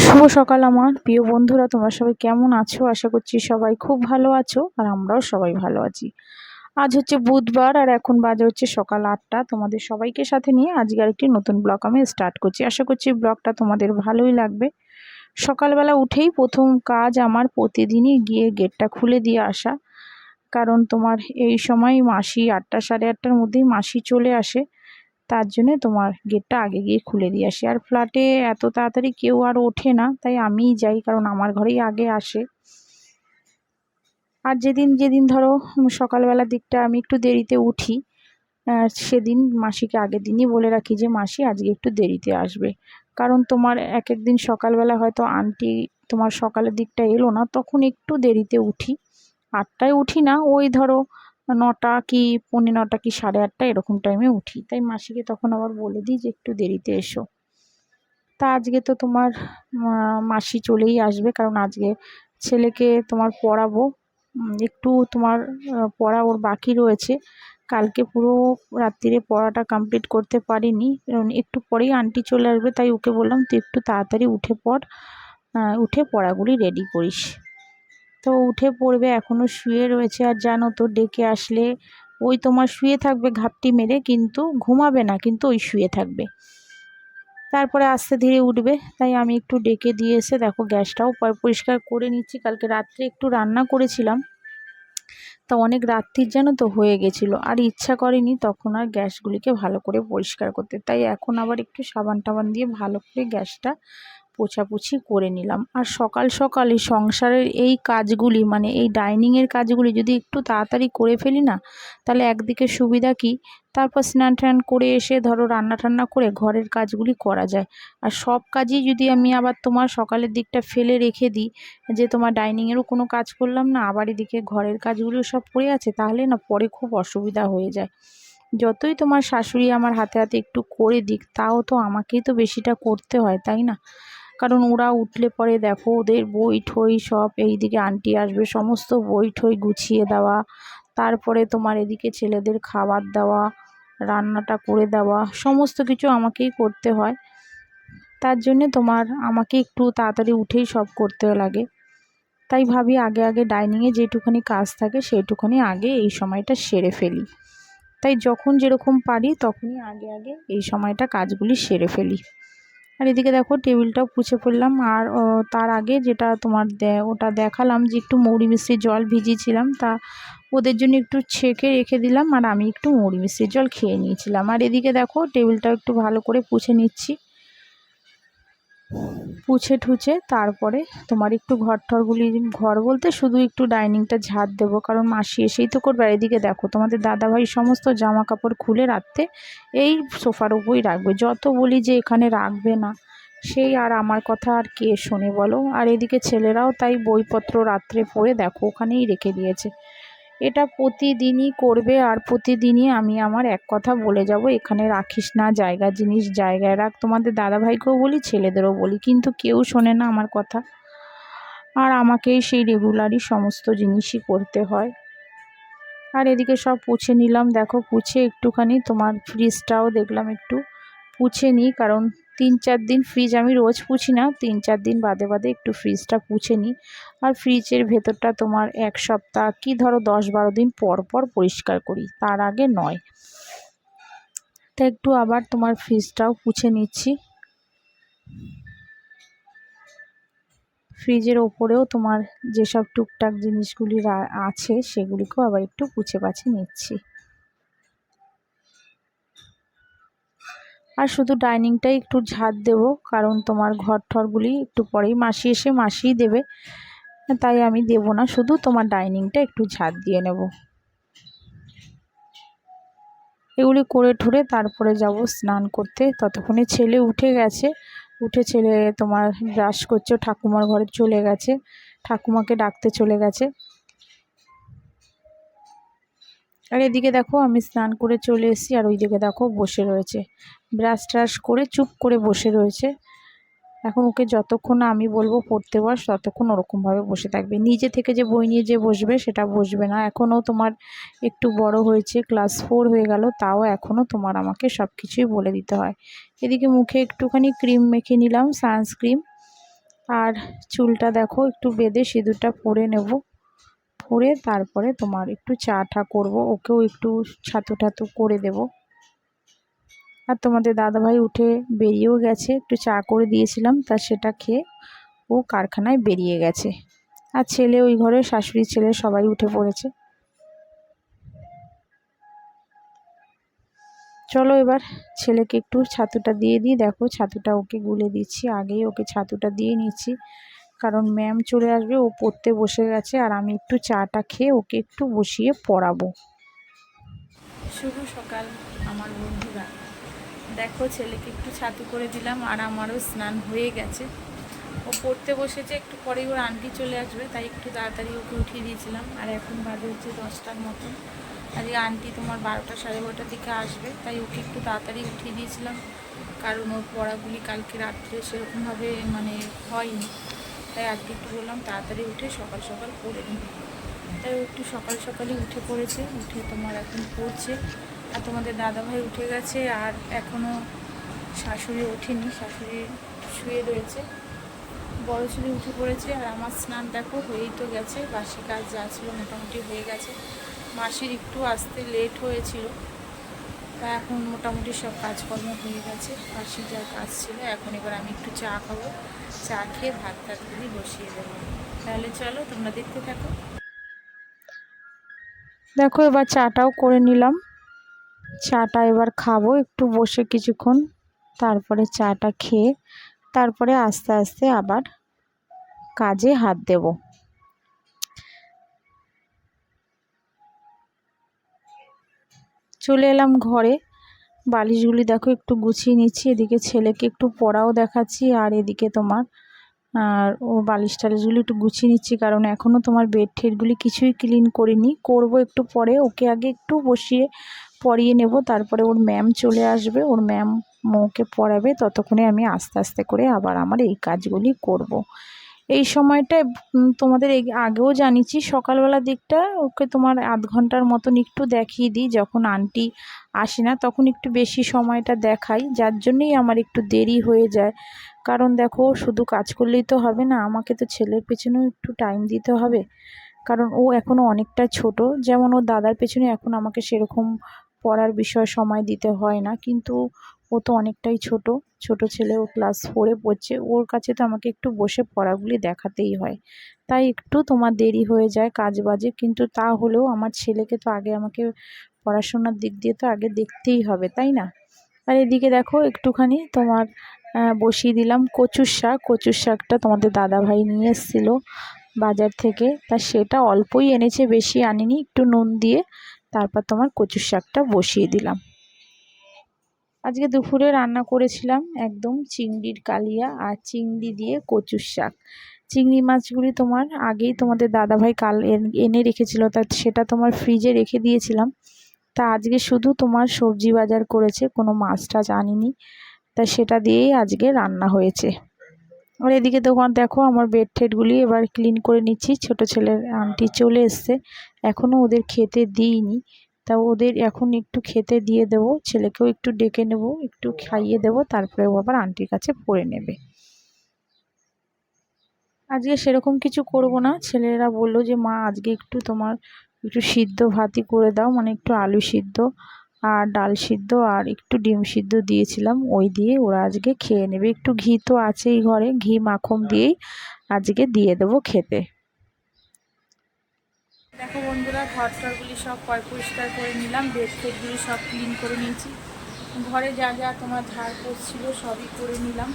শুভ সকাল আমার প্রিয় বন্ধুরা, তোমরা সবাই কেমন আছো? আশা করছি সবাই খুব ভালো আছো আর আমরাও সবাই ভালো আছি। আজ হচ্ছে বুধবার আর এখন বাজে হচ্ছে সকাল 8টা। তোমাদের সবাইকে সাথে নিয়ে আজকে আরেকটি নতুন ব্লগ আমি স্টার্ট করছি। আশা করছি ব্লগটা তোমাদের ভালোই লাগবে। সকালবেলা উঠেই প্রথম কাজ আমার প্রতিদিনই গিয়ে গেটটা খুলে দিয়ে আসা, কারণ তোমার এই সময় মাসি 8টা সাড়ে 8টার মধ্যেই মাসি চলে আসে। তার জন্যে তোমার গেটটা আগে গিয়ে খুলে দিয়ে আসি। আর ফ্ল্যাটে এত তাড়াতাড়ি কেউ আর ওঠে না, তাই আমিই যাই, কারণ আমার ঘরেই আগে আসে। আর যেদিন যেদিন ধরো সকালবেলার দিকটা আমি একটু দেরিতে উঠি, সেদিন মাসিকে আগের দিনই বলে রাখি যে মাসি আজকে একটু দেরিতে আসবে। কারণ তোমার এক একদিন সকালবেলা হয়তো আন্টি তোমার সকালের দিকটা এলো না, তখন একটু দেরিতে উঠি। 8টায় উঠি না, ওই ধরো 9টা কি 9:45 কি 8:30 এরকম টাইমে উঠি। তাই মাসিকে তখন আবার বলে দিই যে একটু দেরিতে এসো। তা আজকে তো তোমার মাসি চলেই আসবে, কারণ আজকে ছেলেকে তোমার পড়াবো। একটু তোমার পড়া ওর বাকি রয়েছে। কালকে পুরো রাত্রিরে পড়াটা কমপ্লিট করতে পারিনি, কারণ একটু পরেই আন্টি চলে আসবে। তাই ওকে বললাম তুই একটু তাড়াতাড়ি উঠে পড়, উঠে পড়াগুলি রেডি করিস। তো উঠে পড়বে, এখনও শুয়ে রয়েছে। আর জানো তো, ডেকে আসলে ওই তোমার শুয়ে থাকবে ঘাপটি মেরে, কিন্তু ঘুমাবে না, কিন্তু ওই শুয়ে থাকবে। তারপরে আস্তে ধীরে উঠবে। তাই আমি একটু ডেকে দিয়ে এসে দেখো গ্যাসটাও পরিষ্কার করে নিচ্ছি। কালকে রাত্রে একটু রান্না করেছিলাম, তা অনেক রাত্রির যেন তো হয়ে গেছিলো, আর ইচ্ছা করেনি তখন আর গ্যাসগুলিকে ভালো করে পরিষ্কার করতে। তাই এখন আবার একটু সাবান টাবান দিয়ে ভালো করে গ্যাসটা পোছাপুছি করে নিলাম। আর সকাল সকাল এই সংসারের এই কাজগুলি, মানে এই ডাইনিংয়ের কাজগুলি যদি একটু তাড়াতাড়ি করে ফেলি না, তাহলে একদিকে সুবিধা কি, তারপর স্নান টান করে এসে ধরো রান্না টান্না করে ঘরের কাজগুলি করা যায়। আর সব কাজই যদি আমি আবার তোমার সকালের দিকটা ফেলে রেখে দিই, যে তোমার ডাইনিংয়েরও কোনো কাজ করলাম না, আবার এদিকে ঘরের কাজগুলিও সব পড়ে আছে, তাহলে না পরে খুব অসুবিধা হয়ে যায়। যতই তোমার শাশুড়ি আমার হাতে হাতে একটু করে দিক, তাও তো আমাকেই তো বেশিটা করতে হয়, তাই না? কারণ ওরা উঠলে পরে দেখো ওদের বই ঠই সব, এইদিকে আন্টি আসবে, সমস্ত বই ঠই গুছিয়ে দেওয়া, তারপরে তোমার এদিকে ছেলেদের খাবার দেওয়া, রান্নাটা করে দেওয়া, সমস্ত কিছু আমাকেই করতে হয়। তার জন্যে তোমার আমাকে একটু তাড়াতাড়ি উঠেই সব করতে লাগে। তাই ভাবি আগে আগে ডাইনিংয়ে যেটুখানি কাজ থাকে সেইটুখানি আগে এই সময়টা সেরে ফেলি। তাই যখন যেরকম পারি তখনই আগে আগে এই সময়টা কাজগুলি সেরে ফেলি। আর এদিকে দেখো টেবিলটাও পুছে ফেললাম। আর তার আগে যেটা তোমার ওটা দেখালাম যে একটু মৌরি মিষ্টির জল ভিজিয়েছিলাম, তা ওদের জন্য একটু ছেঁকে রেখে দিলাম, আর আমি একটু মৌরি মিষ্টির জল খেয়ে নিয়েছিলাম। আর এদিকে দেখো টেবিলটাও একটু ভালো করে পুছে নিচ্ছি। পুছে ঠুছে তারপরে তোমার একটু ঘরটরগুলি, ঘর বলতে শুধু একটু ডাইনিংটা ঝাড় দেবো, কারণ মাসি এসেই তো করবে। আর এদিকে দেখো তোমাদের দাদাভাই সমস্ত জামা কাপড় খুলে রাখতে এই সোফার উপরই রাখবে। যত বলি যে এখানে রাখবে না, সেই আর আমার কথা আর কে শোনে বলো। আর এদিকে ছেলেরাও তাই বইপত্র রাত্রে পড়ে দেখো ওখানেই রেখে দিয়েছে। এটা প্রতিদিনই করবে, আর প্রতিদিনই আমি আমার এক কথা বলে যাব, এখানে রাখিস না, জায়গা জিনিস জায়গায় রাখ। তোমাদের দাদাভাইকেও বলি, ছেলেদেরও বলি, কিন্তু কেউ শোনে না আমার কথা। আর আমাকেই সেই রেগুলারই সমস্ত জিনিসই করতে হয়। আর এদিকে সব পুছে নিলাম, দেখো পুছে একটুখানি তোমার ফ্রিজটাও দেখলাম একটু পুছে নিই, কারণ 3-4 দিন ফ্রিজ আমি রোজ পুছি না, 3-4 দিন বাদে বাদে একটু ফ্রিজটা পুছে নিই। আর ফ্রিজের ভেতরটা তোমার 1 সপ্তাহ কি ধরো 10-12 দিন পর পর পরিষ্কার করি, তার আগে নয়। তা একটু আবার তোমার ফ্রিজটাও পুছে নিচ্ছি। ফ্রিজের ওপরেও তোমার যেসব টুকটাক জিনিসগুলি আছে সেগুলিকেও আবার একটু পুছে পাছে নিচ্ছি। আর শুধু ডাইনিংটাই একটু ঝাড় দেবো, কারণ তোমার ঘর ঠরগুলি একটু পরেই মাসি এসে মাসিই দেবে, তাই আমি দেব না, শুধু তোমার ডাইনিংটা একটু ঝাড় দিয়ে নেব। এগুলি করে ঠুরে তারপরে যাব স্নান করতে। ততক্ষণে ছেলে উঠে গেছে, উঠে ছেলে তোমার ব্রাশ করছে, ঠাকুমার ঘরে চলে গেছে, ঠাকুমাকে ডাকতে চলে গেছে। আর এদিকে দেখো আমি স্নান করে চলে এসেছি, আর ওইদিকে দেখো বসে রয়েছে, ব্রাশ ট্রাশ করে চুপ করে বসে রয়েছে। এখন ওকে যতক্ষণ না আমি বলবো পড়তে বস, ততক্ষণ ওরকমভাবে বসে থাকবে। নিজে থেকে যে বই নিয়ে যে বসবে সেটা বসবে না। এখনও তোমার একটু বড় হয়েছে, ক্লাস 4 হয়ে গেল, তাও এখনও তোমার আমাকে সব কিছুই বলে দিতে হয়। এদিকে মুখে একটুখানি ক্রিম মেখে নিলাম, সানস্ক্রিন। আর চুলটা দেখো একটু বেঁধে সিঁদুরটা পরে নেব, পরে তারপরে তোমার একটু চা টা করবো, ওকেও একটু ছাতু ঠাতু করে দেব। আর তোমাদের দাদাভাই উঠে বেরিয়েও গেছে, একটু চা করে দিয়েছিলাম, তা সেটা খেয়ে ও কারখানায় বেরিয়ে গেছে। আর ছেলে ওই ঘরে, শাশুড়ি ছেলে সবাই উঠে পড়েছে। চলো এবার ছেলেকে একটু ছাতুটা দিয়ে দিই। দেখো ছাতুটা ওকে গুলে দিচ্ছি, আগেই ওকে ছাতুটা দিয়ে নিচ্ছি, কারণ ম্যাম চলে আসবে, ও পড়তে বসে গেছে। আর আমি একটু চাটা খেয়ে ওকে একটু বসিয়ে পড়াবো। শুভ সকাল আমার বন্ধুরা, দেখো ছেলেকে একটু ছাতু করে দিলাম আর আমারও স্নান হয়ে গেছে। ও পড়তে বসেছে, একটু পরেই ওর আন্টি চলে আসবে, তাই একটু তাড়াতাড়ি ওকে উঠিয়ে দিয়েছিলাম। আর এখন বাজে হচ্ছে 10টার মতন। আর এই আন্টি তোমার 12টা সাড়ে 12টার দিকে আসবে, তাই ওকে একটু তাড়াতাড়ি উঠিয়ে দিয়েছিলাম, কারণ ওর পড়াগুলি কালকে রাত্রে সেরকমভাবে মানে হয়নি, তাই আজকে একটু বললাম তাড়াতাড়ি উঠে সকাল সকাল পড়ে নিই। তাই ও একটু সকাল সকালই উঠে পড়েছে, উঠে তোমার এখন পড়ছে। আর তোমাদের দাদাভাই উঠে গেছে, আর এখনও শাশুড়ি ওঠেনি, শাশুড়ি শুয়ে রয়েছে। বড় ছেলে উঠে পড়েছে, আর আমার স্নান দেখো হয়েই তো গেছে, বাসি কাজ যা ছিল মোটামুটি হয়ে গেছে। মাসির একটু আসতে লেট হয়েছিল, তা এখন মোটামুটি সব কাজকর্ম হয়ে গেছে, বাসি যা কাজ ছিল। এখন এবার আমি একটু চা খাবো, চা খেয়ে ভাত টাতগুলি বসিয়ে দেবো। তাহলে চলো তোমরা দেখতে থাকো। দেখো এবার চাটাও করে নিলাম, চাটা এবার খাবো একটু বসে কিছুক্ষণ, তারপরে চাটা খেয়ে তারপরে আস্তে আস্তে আবার কাজে হাত দেব। চলে এলাম ঘরে, বালিশগুলি দেখো একটু গুছিয়ে নিচ্ছি, এদিকে ছেলেকে একটু পড়াও দেখাচ্ছি, আর এদিকে তোমার ও বালিশ টালিশগুলি একটু গুছিয়ে নিচ্ছি, কারণ এখনও তোমার বেড ঠেডগুলি কিছুই ক্লিন করিনি, করব একটু পরে। ওকে আগে একটু বসিয়ে পড়িয়ে নেব, তারপরে ওর ম্যাম চলে আসবে, ওর ম্যাম ওকে পড়াবে, ততক্ষণে আমি আস্তে আস্তে করে আবার আমার এই কাজগুলি করব। এই সময়টায় তোমাদের আগেও জানিয়েছি, সকালবেলা দিকটা ওকে তোমার আধ ঘন্টার মতন একটু দেখিয়ে দিই, যখন আন্টি আসে না তখন একটু বেশি সময়টা দেখাই, যার জন্যই আমার একটু দেরি হয়ে যায়। কারণ দেখো শুধু কাজ করলেই তো হবে না, আমাকে তো ছেলের পেছনেও একটু টাইম দিতে হবে, কারণ ও এখনও অনেকটা ছোট। যেমন ওর দাদার পেছনে এখন আমাকে সেরকম পড়ার বিষয়ে সময় দিতে হয় না, কিন্তু ও তো অনেকটাই ছোট, ছোট ছেলে, ও ক্লাস 4-এ পড়ছে, ওর কাছে তো আমাকে একটু বসে পড়াগুলি দেখাতেই হয়, তাই একটু তোমার দেরি হয়ে যায় কাজ বাজে। কিন্তু তা হলেও আমার ছেলেকে তো আগে আমাকে পড়াশোনার দিক দিয়ে তো আগে দেখতেই হবে, তাই না? আর এদিকে দেখো একটুখানি তোমার বসিয়ে দিলাম কচুর শাক। কচুর শাকটা তোমাদের দাদাভাই নিয়ে এসেছিলো বাজার থেকে, তা সেটা অল্পই এনেছে, বেশি আনিনি, একটু নুন দিয়ে তারপর তোমার কচুর শাকটা বসিয়ে দিলাম। আজকে দুপুরে রান্না করেছিলাম একদম চিংড়ির কালিয়া আর চিংড়ি দিয়ে কচুর শাক। চিংড়ি মাছগুলি তোমার আগেই তোমাদের দাদাভাই কাল এনে রেখেছিল, তা সেটা তোমার ফ্রিজে রেখে দিয়েছিলাম। তা আজকে শুধু তোমার সবজি বাজার করেছে, কোনো মাছ টাছ আনিনি, তা সেটা দিয়েই আজকে রান্না হয়েছে। আর এদিকে তোমার দেখো আমার বেড টেডগুলি এবার ক্লিন করে নিচ্ছি। ছোট ছেলের আন্টি চলে এসছে, এখনও ওদের খেতে দিইনি, তা ওদের এখন একটু খেতে দিয়ে দেব, ছেলেকেও একটু ডেকে নেব, একটু খাইয়ে দেব, তারপরে ও আবার আন্টির কাছে পড়ে নেবে। আজকে সেরকম কিছু করব না, ছেলেরা বললো যে মা আজকে একটু তোমার একটু সিদ্ধ ভাতই করে দাও, মানে একটু আলু সিদ্ধ আর ডাল সিদ্ধ আর একটু ডিম সিদ্ধ দিয়েছিলাম, ওই দিয়ে ওরা আজকে খেয়ে নেবে। একটু ঘি তো আছেই ঘরে, ঘি মাখন দিয়েই আজকে দিয়ে দেবো খেতে। দেখো বন্ধুরা, ঘর টরগুলি সব পরিষ্কার করে নিলাম, বেড ফেডগুলি সব ক্লিন করে নিয়েছি, ঘরে যা যা তোমার ঝাড় পড়ছিল সবই করে নিলাম।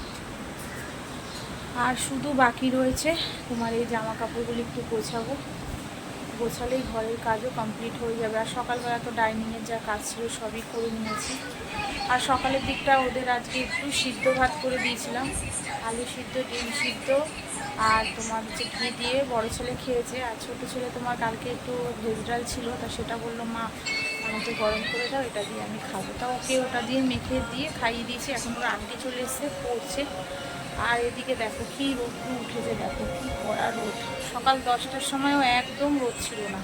আর শুধু বাকি রয়েছে তোমার এই জামা কাপড়গুলি একটু গোছাবো, গোছালেই ঘরের কাজও কমপ্লিট হয়ে যাবে। আর সকালবেলা তো ডাইনিংয়ের যা কাজ ছিল সবই করে নিয়েছি। আর সকালের দিকটা ওদের আজকে একটু সিদ্ধ ভাত করে দিয়েছিলাম, আলু সিদ্ধ, ডিম সিদ্ধ আর তোমার হচ্ছে ঘি দিয়ে। বড় ছেলে খেয়েছে, আর ছোটো ছেলে তোমার কালকে একটু ভেজ ডাল ছিল, তা সেটা বললো মা আমাকে গরম করে দাও, এটা দিয়ে আমি খাবো, তা ওকে ওটা দিয়ে মেখে দিয়ে খাইয়ে দিয়েছি। এখন ওর আন্টি চলে এসছে, পড়ছে। আর এদিকে দেখো কি রোদ উঠেছে, দেখো কি কড়া রোদ। সকাল 10টার সময়ও একদম রোদ ছিল না,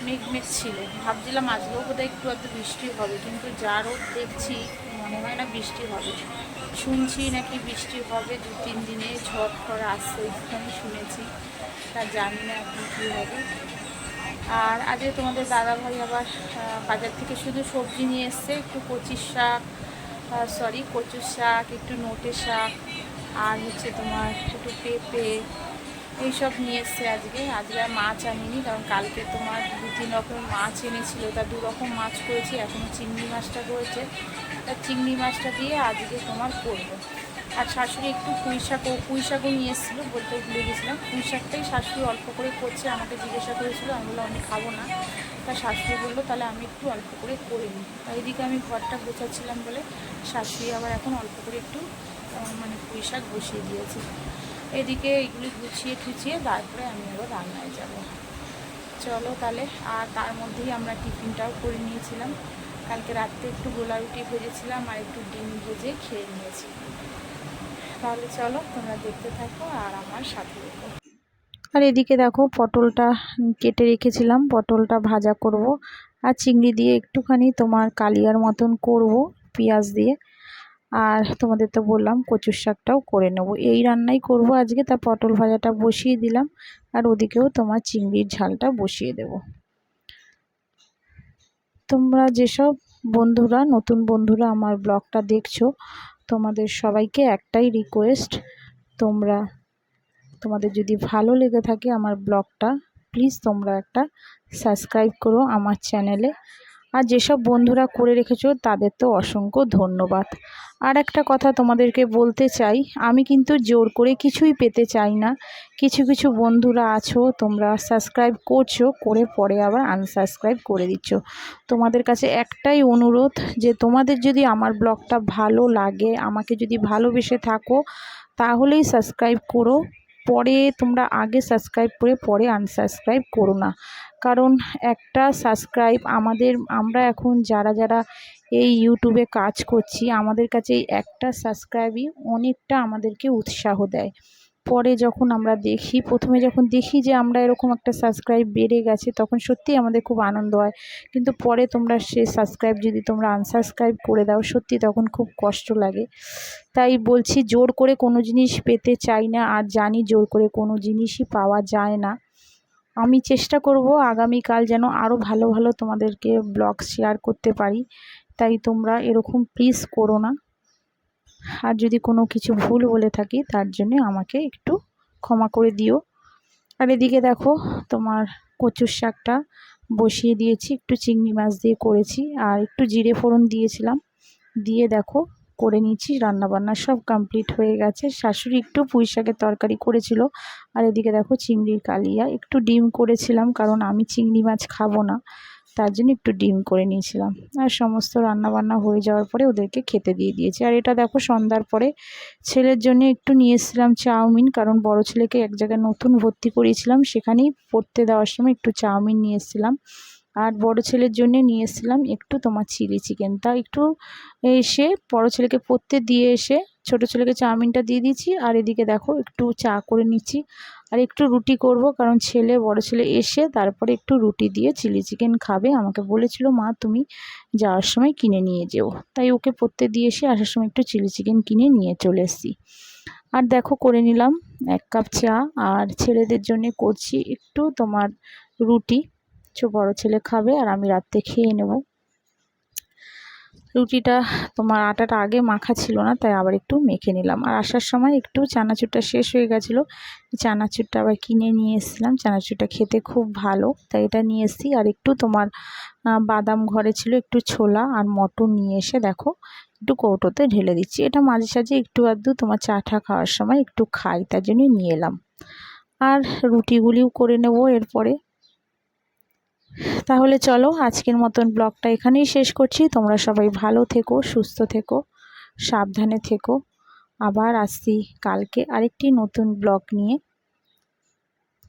মেঘ মেঘ ছিল, ভাবছিলাম আজকেও বোধহয় একটু বৃষ্টি হবে, কিন্তু যা রোদ দেখছি মনে হয় না বৃষ্টি হবে। শুনছি নাকি বৃষ্টি হবে 2-3 দিনে, ঝড় ফড় আসছে ওইখানে শুনেছি, তা জানি না এখন কী হবে। আর আজকে তোমাদের দাদাভাই আবার বাজার থেকে শুধু সবজি নিয়ে এসছে, একটু কচুর শাক, একটু নোটে শাক, আর হচ্ছে তোমার একটু পেঁপে, এইসব নিয়ে এসছে আজকে। আজকে আর মাছ আনিনি, কারণ কালকে তোমার 2-3 রকমের মাছ এনেছিল, তা 2 রকম মাছ করেছি, এখনও চিংড়ি মাছটা করেছে, তা চিংড়ি মাছটা দিয়ে আজকে তোমার করবো। আর শাশুড়ি একটু পুঁই শাকও নিয়ে এসেছিলো, বলতে ভুলে গেছিলাম। পুঁই শাকটাই শাশুড়ি অল্প করে করছে, আমাকে জিজ্ঞাসা করেছিলো, আমি বললাম আমি খাবো না, তা শাশুড়ি বললো তাহলে আমি একটু অল্প করে করে নিই। এইদিকে আমি ঘরটা গোছাচ্ছিলাম বলে শাশুড়ি আবার এখন অল্প করে একটু মানে পুঁই শাক বসিয়ে দিয়েছে। এদিকে এগুলি গুছিয়ে ঠুছিয়ে তারপরে আমি আবার রান্নায় যাব। চলো তাহলে। আর তার মধ্যেই আমরা টিফিনটাও করে নিয়েছিলাম, কালকে রাত্রে একটু গোলা রুটি ভেজেছিলাম আর একটু ডিম ভেজে খেয়ে নিয়েছি। তাহলে চলো তোমরা দেখতে থাকো আর আমার সাথে দেখো। আর এদিকে দেখো পটলটা কেটে রেখেছিলাম, পটলটা ভাজা করব, আর চিংড়ি দিয়ে একটুখানি তোমার কালিয়ার মতন করব পেঁয়াজ দিয়ে। আর তোমাদের তো বললাম কচুর শাকটাও করে নেব, এই রান্নাই করব আজকে। তা পটল ভাজাটা বসিয়ে দিলাম, আর ওদিকেও তোমার চিংড়ির ঝালটা বসিয়ে দেব। তোমরা যেসব বন্ধুরা, নতুন বন্ধুরা আমার ব্লগটা দেখছো, তোমাদের সবাইকে একটাই রিকোয়েস্ট, তোমাদের যদি ভালো লেগে থাকে আমার ব্লগটা, প্লিজ তোমরা একটা সাবস্ক্রাইব করো আমার চ্যানেলে। আর যেসব বন্ধুরা করে রেখেছো তাদের তো অসংখ্য ধন্যবাদ। আর একটা কথা তোমাদেরকে বলতে চাই, আমি কিন্তু জোর করে কিছুই পেতে চাই না। কিছু কিছু বন্ধুরা আছো, তোমরা সাবস্ক্রাইব করছো, করে পরে আবার আনসাবস্ক্রাইব করে দিচ্ছ। তোমাদের কাছে একটাই অনুরোধ, যে তোমাদের যদি আমার ব্লগটা ভালো লাগে, আমাকে যদি ভালোবেসে থাকো, তাহলেই সাবস্ক্রাইব করো। পরে তোমরা আগে সাবস্ক্রাইব করে পরে আনসাবস্ক্রাইব করো না, কারণ একটা সাবস্ক্রাইব আমরা এখন যারা এই ইউটিউবে কাজ করছি, আমাদের কাছে এই একটা সাবস্ক্রাইবই অনেকটা আমাদেরকে উৎসাহ দেয়। পরে যখন আমরা দেখি, প্রথমে যখন দেখি যে আমরা এরকম একটা সাবস্ক্রাইব বেড়ে গেছে, তখন সত্যিই আমাদের খুব আনন্দ হয়। কিন্তু পরে তোমরা সেই সাবস্ক্রাইব যদি তোমরা আনসাবস্ক্রাইব করে দাও, সত্যি তখন খুব কষ্ট লাগে। তাই বলছি, জোর করে কোনো জিনিস পেতে চাই না, আর জানি জোর করে কোনো জিনিসই পাওয়া যায় না। আমি চেষ্টা করব আগামীকাল যেন আরও ভালো ভালো তোমাদেরকে ব্লগ শেয়ার করতে পারি, তাই তোমরা এরকম প্লিজ করো না। আর যদি কোনো কিছু ভুল বলে থাকি তার জন্য আমাকে একটু ক্ষমা করে দিও। আর এদিকে দেখো তোমার কচুর শাকটা বসিয়ে দিয়েছি, একটু চিংড়ি মাছ দিয়ে করেছি, আর একটু জিরে ফোড়ন দিয়েছিলাম, দিয়ে দেখো করে নিয়েছি। রান্নাবান্না সব কমপ্লিট হয়ে গেছে। শাশুড়ি একটু পুঁই শাকের তরকারি করেছিল, আর এদিকে দেখো চিংড়ির কালিয়া, একটু ডিম করেছিলাম, কারণ আমি চিংড়ি মাছ খাবো না, তার জন্য একটু ডিম করে নিয়েছিলাম। আর সমস্ত রান্নাবান্না হয়ে যাওয়ার পরে ওদেরকে খেতে দিয়ে দিয়েছি। আর এটা দেখো সন্ধ্যার পরে ছেলের জন্য একটু নিয়ে এসেছিলাম চাউমিন, কারণ বড় ছেলেকে এক জায়গায় নতুন ভর্তি করিয়েছিলাম, সেখানেই পড়তে দেওয়ার সময় একটু চাউমিন নিয়ে এসেছিলাম। আর বড় ছেলের জন্য নিয়ে এসেছিলাম একটু তোমার চিলি চিকেন। তা একটু এসে বড় ছেলেকে পড়তে দিয়ে এসে ছোট ছেলেকে চাউমিনটা দিয়ে দিয়েছি, আর এদিকে দেখো একটু চা করে নিচ্ছি, আর একটু রুটি করব, কারণ বড় ছেলে এসে তারপরে একটু রুটি দিয়ে চিলি চিকেন খাবে। আমাকে বলেছিল মা তুমি যাওয়ার সময় কিনে নিয়ে যেও, তাই ওকে পড়তে দিয়ে এসে আসার সময় একটু চিলি চিকেন কিনে নিয়ে চলে এসেছি। আর দেখো করে নিলাম 1 কাপ চা, আর ছেলেদের জন্য করছি একটু তোমার রুটি, বড় ছেলে খাবে আর আমি রাত্রে খেয়ে নেব। রুটিটা তোমার আটাটা আগে মাখা ছিল না, তাই আবার একটু মেখে নিলাম। আর আসার সময় একটু চানাচুরটা শেষ হয়ে গেছিলো, চানাচুরটা আবার কিনে নিয়ে এসেছিলাম। চানাচুরটা খেতে খুব ভালো, তাই এটা নিয়ে এসেছি। আর একটু তোমার বাদাম ঘরে ছিল, একটু ছোলা আর মটর নিয়ে এসে দেখো একটু কৌটোতে ঢেলে দিচ্ছি। এটা মাঝে সাঝে একটু আধটু তোমার চা টা খাওয়ার সময় একটু খাই, তার জন্য নিয়ে এলাম। আর রুটিগুলিও করে নেব এরপরে। তাহলে চলো আজকের মতন ব্লগটা এখানেই শেষ করছি। তোমরা সবাই ভালো থেকো, সুস্থ থেকো, সাবধানে থেকো। আবার আসছি কালকে আরেকটি নতুন ব্লগ নিয়ে।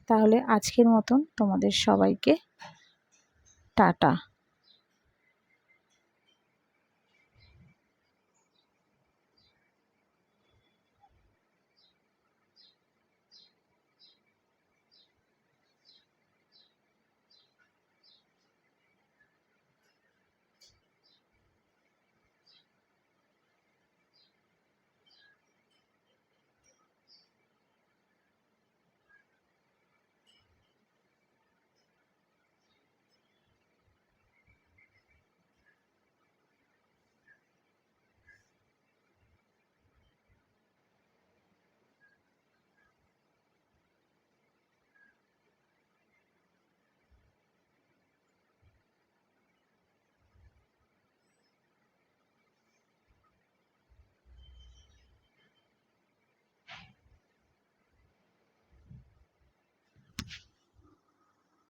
তাহলে আজকের মতন তোমাদের সবাইকে টাটা।